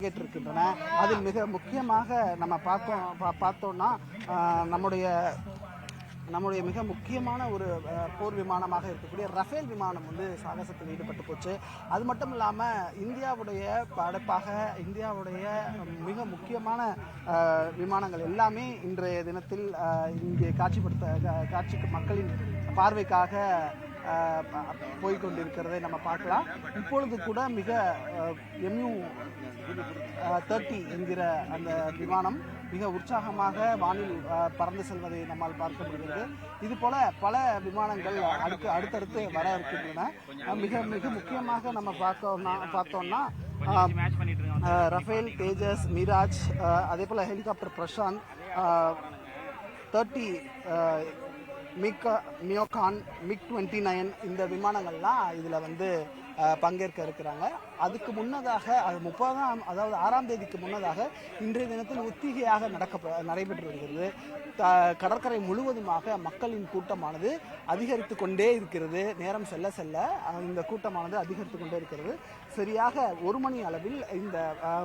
இருக்கின்றன. அதில் மிக முக்கியமாக நம்ம பார்த்தோம்னா நம்முடைய மிக முக்கியமான ஒரு போர் விமானமாக இருக்கக்கூடிய ரஃபேல் விமானம் சாகசத்தில் ஈடுபட்டு போச்சு. அது மட்டும் இல்லாமல் இந்தியாவுடைய படைப்பாக இந்தியாவுடைய மிக முக்கியமான விமானங்கள் எல்லாமே இன்றைய தினத்தில் இங்கே காட்சிக்கு மக்களின் பார்வைக்காக போய்கொண்டிருக்கிறதை நம்ம பார்க்கலாம். இப்பொழுது கூட மிக MU-30 என்கிற அந்த விமானம் மிக உற்சாகமாக வானில் பறந்து செல்வதை நம்மால் பார்க்க முடிகிறது. இது போல பல விமானங்கள் அடுத்தடுத்து வர இருக்கின்றன. மிக மிக முக்கியமாக நம்ம பார்த்தோம்னா ரஃபேல், தேஜஸ், மிராஜ், அதே போல ஹெலிகாப்டர் பிரசாந்த், 30 மியோகான், MiG-29 இந்த விமானங்கள்லாம் இதில் பங்கேற்க இருக்கிறாங்க. அதுக்கு முன்னதாக அதாவது 6ஆம் தேதிக்கு முன்னதாக இன்றைய தினத்தில் ஒத்திகையாக நடைபெற்று வருகிறது. கடற்கரை முழுவதுமாக மக்களின் கூட்டமானது அதிகரித்து கொண்டே இருக்கிறது. நேரம் செல்ல செல்ல இந்த கூட்டமானது அதிகரித்து கொண்டே இருக்கிறது. சரியாக 1 மணி அளவில் இந்த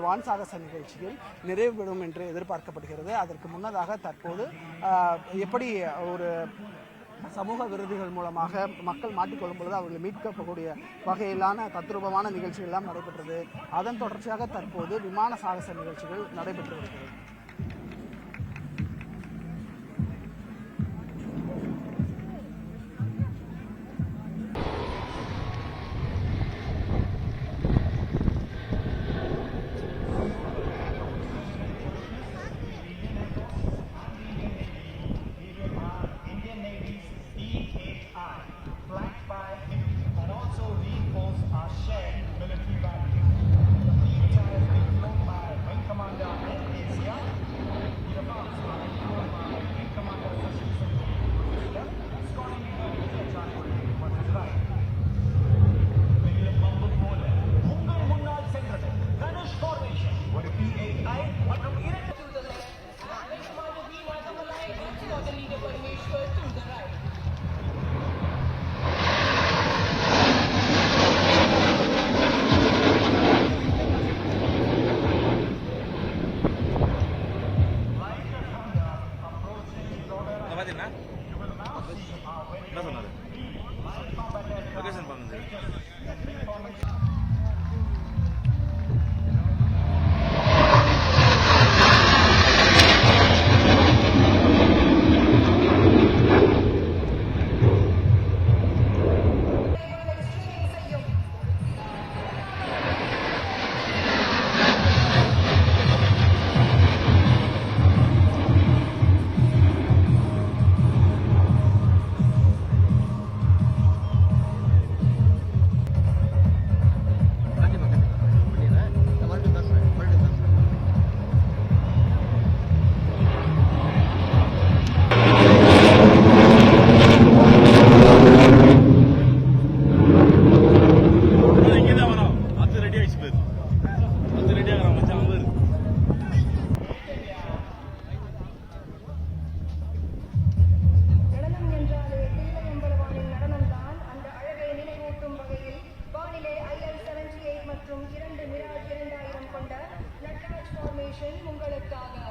வான் சாகச நிகழ்ச்சிகள் நிறைவு பெறும் என்று எதிர்பார்க்கப்படுகிறது. அதற்கு முன்னதாக தற்போது எப்படி ஒரு சமூக விரோதிகள் மூலமாக மக்கள் மாட்டிக்கொள்ளும் பொழுது அவர்களை மீட்கக்கூடிய வகையிலான தத்ரூபமான நிகழ்ச்சிகள் எல்லாம் நடைபெற்றது. அதன் தொடர்ச்சியாக தற்போது விமான சாகச நிகழ்ச்சிகள் நடைபெற்று வருகிறது. என்ன சொன்னாரு லொகேஷன் பண்ணுங்க. மற்றும் 2 மிராஜ் 2000 கொண்ட நட்ராஜ் ஃபார்மேஷன் உங்களுக்காக.